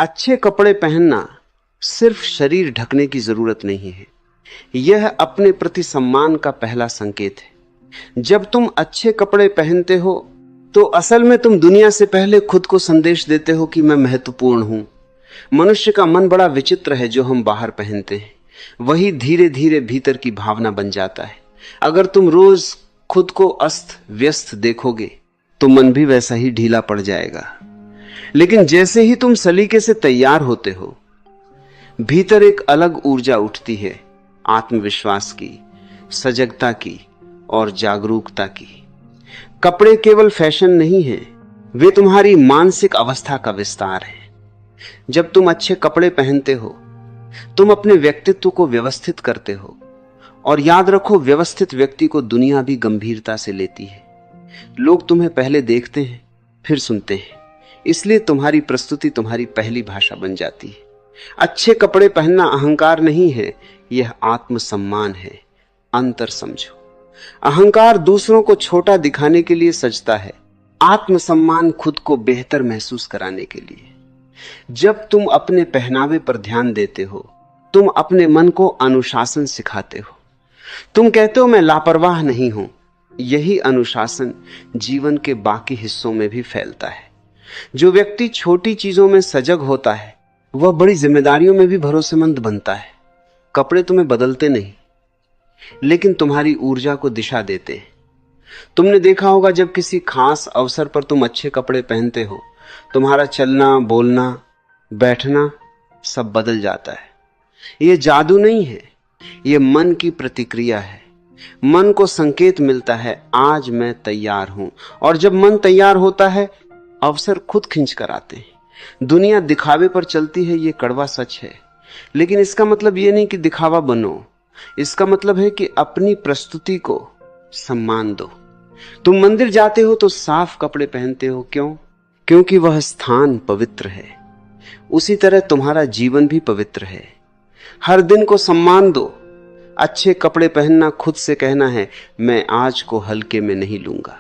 अच्छे कपड़े पहनना सिर्फ शरीर ढकने की जरूरत नहीं है, यह अपने प्रति सम्मान का पहला संकेत है। जब तुम अच्छे कपड़े पहनते हो तो असल में तुम दुनिया से पहले खुद को संदेश देते हो कि मैं महत्वपूर्ण हूं। मनुष्य का मन बड़ा विचित्र है, जो हम बाहर पहनते हैं वही धीरे धीरे भीतर की भावना बन जाता है। अगर तुम रोज खुद को अस्त व्यस्त देखोगे तो मन भी वैसा ही ढीला पड़ जाएगा। लेकिन जैसे ही तुम सलीके से तैयार होते हो, भीतर एक अलग ऊर्जा उठती है, आत्मविश्वास की, सजगता की और जागरूकता की। कपड़े केवल फैशन नहीं है, वे तुम्हारी मानसिक अवस्था का विस्तार है। जब तुम अच्छे कपड़े पहनते हो तुम अपने व्यक्तित्व को व्यवस्थित करते हो, और याद रखो, व्यवस्थित व्यक्ति को दुनिया भी गंभीरता से लेती है। लोग तुम्हें पहले देखते हैं फिर सुनते हैं, इसलिए तुम्हारी प्रस्तुति तुम्हारी पहली भाषा बन जाती है। अच्छे कपड़े पहनना अहंकार नहीं है, यह आत्मसम्मान है। अंतर समझो, अहंकार दूसरों को छोटा दिखाने के लिए सजता है, आत्मसम्मान खुद को बेहतर महसूस कराने के लिए। जब तुम अपने पहनावे पर ध्यान देते हो तुम अपने मन को अनुशासन सिखाते हो। तुम कहते हो मैं लापरवाह नहीं हूं। यही अनुशासन जीवन के बाकी हिस्सों में भी फैलता है। जो व्यक्ति छोटी चीजों में सजग होता है वह बड़ी जिम्मेदारियों में भी भरोसेमंद बनता है। कपड़े तुम्हें बदलते नहीं, लेकिन तुम्हारी ऊर्जा को दिशा देते हैं। तुमने देखा होगा, जब किसी खास अवसर पर तुम अच्छे कपड़े पहनते हो तुम्हारा चलना, बोलना, बैठना सब बदल जाता है। यह जादू नहीं है, यह मन की प्रतिक्रिया है। मन को संकेत मिलता है आज मैं तैयार हूं, और जब मन तैयार होता है अवसर खुद खींच कर आते हैं। दुनिया दिखावे पर चलती है, यह कड़वा सच है, लेकिन इसका मतलब यह नहीं कि दिखावा बनो। इसका मतलब है कि अपनी प्रस्तुति को सम्मान दो। तुम मंदिर जाते हो तो साफ कपड़े पहनते हो, क्यों? क्योंकि वह स्थान पवित्र है। उसी तरह तुम्हारा जीवन भी पवित्र है। हर दिन को सम्मान दो। अच्छे कपड़े पहनना खुद से कहना है मैं आज को हल्के में नहीं लूंगा।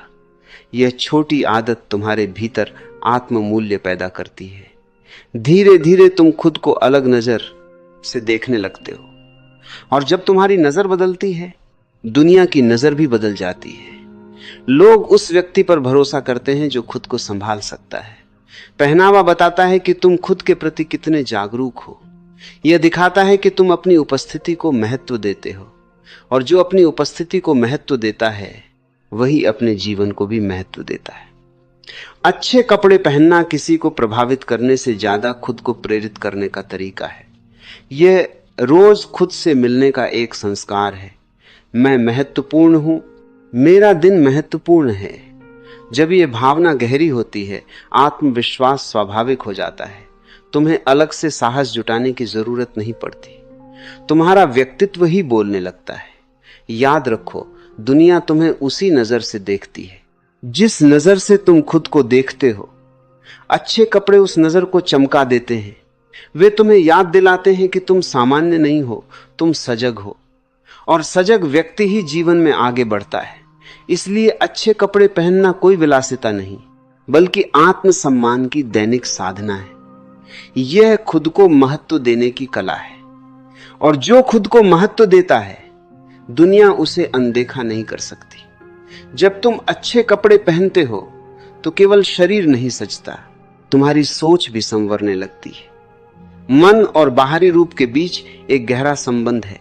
यह छोटी आदत तुम्हारे भीतर आत्ममूल्य पैदा करती है। धीरे धीरे तुम खुद को अलग नजर से देखने लगते हो, और जब तुम्हारी नजर बदलती है दुनिया की नजर भी बदल जाती है। लोग उस व्यक्ति पर भरोसा करते हैं जो खुद को संभाल सकता है। पहनावा बताता है कि तुम खुद के प्रति कितने जागरूक हो। यह दिखाता है कि तुम अपनी उपस्थिति को महत्व देते हो, और जो अपनी उपस्थिति को महत्व देता है वही अपने जीवन को भी महत्व देता है। अच्छे कपड़े पहनना किसी को प्रभावित करने से ज्यादा खुद को प्रेरित करने का तरीका है। यह रोज खुद से मिलने का एक संस्कार है। मैं महत्वपूर्ण हूं, मेरा दिन महत्वपूर्ण है। जब यह भावना गहरी होती है आत्मविश्वास स्वाभाविक हो जाता है। तुम्हें अलग से साहस जुटाने की जरूरत नहीं पड़ती, तुम्हारा व्यक्तित्व ही बोलने लगता है। याद रखो, दुनिया तुम्हें उसी नजर से देखती है जिस नजर से तुम खुद को देखते हो। अच्छे कपड़े उस नजर को चमका देते हैं। वे तुम्हें याद दिलाते हैं कि तुम सामान्य नहीं हो, तुम सजग हो, और सजग व्यक्ति ही जीवन में आगे बढ़ता है। इसलिए अच्छे कपड़े पहनना कोई विलासिता नहीं, बल्कि आत्मसम्मान की दैनिक साधना है। यह खुद को महत्व देने की कला है, और जो खुद को महत्व देता है दुनिया उसे अनदेखा नहीं कर सकती। जब तुम अच्छे कपड़े पहनते हो तो केवल शरीर नहीं सजता, तुम्हारी सोच भी संवरने लगती है। मन और बाहरी रूप के बीच एक गहरा संबंध है।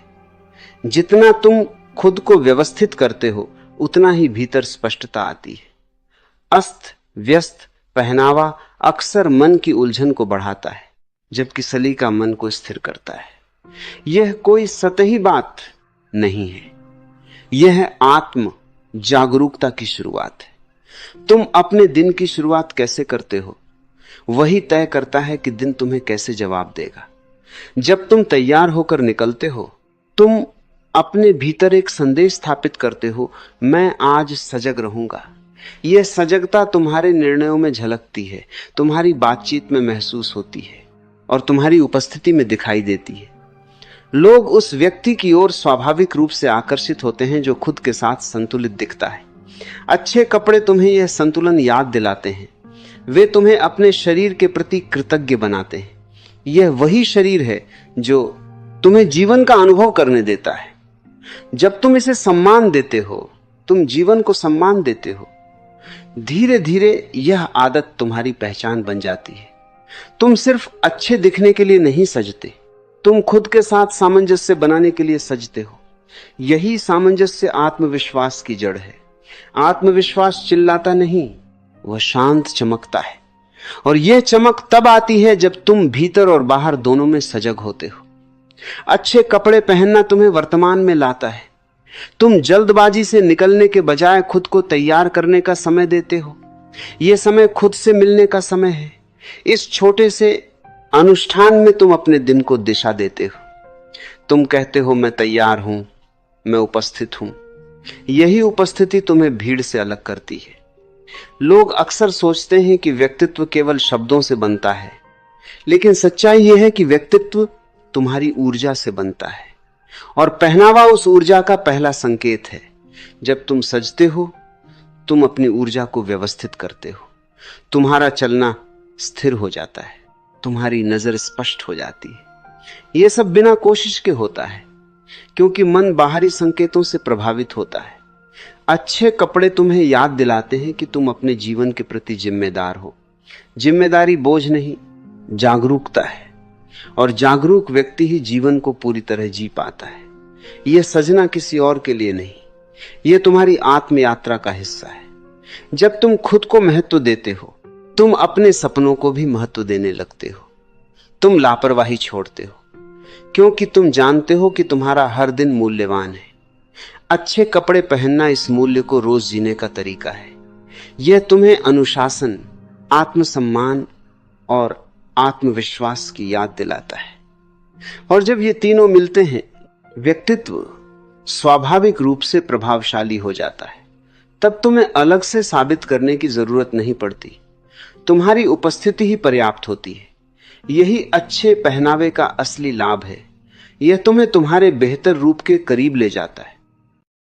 जितना तुम खुद को व्यवस्थित करते हो उतना ही भीतर स्पष्टता आती है। अस्त व्यस्त पहनावा अक्सर मन की उलझन को बढ़ाता है, जबकि सलीका मन को स्थिर करता है। यह कोई सतही बात नहीं है, यह आत्म जागरूकता की शुरुआत है। तुम अपने दिन की शुरुआत कैसे करते हो वही तय करता है कि दिन तुम्हें कैसे जवाब देगा। जब तुम तैयार होकर निकलते हो तुम अपने भीतर एक संदेश स्थापित करते हो, मैं आज सजग रहूंगा। यह सजगता तुम्हारे निर्णयों में झलकती है, तुम्हारी बातचीत में महसूस होती है, और तुम्हारी उपस्थिति में दिखाई देती है। लोग उस व्यक्ति की ओर स्वाभाविक रूप से आकर्षित होते हैं जो खुद के साथ संतुलित दिखता है। अच्छे कपड़े तुम्हें यह संतुलन याद दिलाते हैं। वे तुम्हें अपने शरीर के प्रति कृतज्ञ बनाते हैं। यह वही शरीर है जो तुम्हें जीवन का अनुभव करने देता है। जब तुम इसे सम्मान देते हो, तुम जीवन को सम्मान देते हो, धीरे धीरे यह आदत तुम्हारी पहचान बन जाती है। तुम सिर्फ अच्छे दिखने के लिए नहीं सजते, तुम खुद के साथ सामंजस्य बनाने के लिए सजते हो। यही सामंजस्य आत्मविश्वास की जड़ है। आत्मविश्वास चिल्लाता नहीं, वह शांत चमकता है। और यह चमक तब आती है जब तुम भीतर और बाहर दोनों में सजग होते हो। अच्छे कपड़े पहनना तुम्हें वर्तमान में लाता है। तुम जल्दबाजी से निकलने के बजाय खुद को तैयार करने का समय देते हो। यह समय खुद से मिलने का समय है। इस छोटे से अनुष्ठान में तुम अपने दिन को दिशा देते हो। तुम कहते हो, मैं तैयार हूं, मैं उपस्थित हूं। यही उपस्थिति तुम्हें भीड़ से अलग करती है। लोग अक्सर सोचते हैं कि व्यक्तित्व केवल शब्दों से बनता है, लेकिन सच्चाई यह है कि व्यक्तित्व तुम्हारी ऊर्जा से बनता है, और पहनावा उस ऊर्जा का पहला संकेत है। जब तुम सजते हो, तुम अपनी ऊर्जा को व्यवस्थित करते हो। तुम्हारा चलना स्थिर हो जाता है, तुम्हारी नजर स्पष्ट हो जाती है। यह सब बिना कोशिश के होता है, क्योंकि मन बाहरी संकेतों से प्रभावित होता है। अच्छे कपड़े तुम्हें याद दिलाते हैं कि तुम अपने जीवन के प्रति जिम्मेदार हो। जिम्मेदारी बोझ नहीं, जागरूकता है, और जागरूक व्यक्ति ही जीवन को पूरी तरह जी पाता है। यह सजना किसी और के लिए नहीं, यह तुम्हारी आत्म यात्रा का हिस्सा है। जब तुम खुद को महत्व देते हो, तुम अपने सपनों को भी महत्व देने लगते हो। तुम लापरवाही छोड़ते हो, क्योंकि तुम जानते हो कि तुम्हारा हर दिन मूल्यवान है। अच्छे कपड़े पहनना इस मूल्य को रोज जीने का तरीका है। यह तुम्हें अनुशासन, आत्मसम्मान और आत्मविश्वास की याद दिलाता है। और जब ये तीनों मिलते हैं, व्यक्तित्व स्वाभाविक रूप से प्रभावशाली हो जाता है। तब तुम्हें अलग से साबित करने की जरूरत नहीं पड़ती, तुम्हारी उपस्थिति ही पर्याप्त होती है। यही अच्छे पहनावे का असली लाभ है। यह तुम्हें तुम्हारे बेहतर रूप के करीब ले जाता है।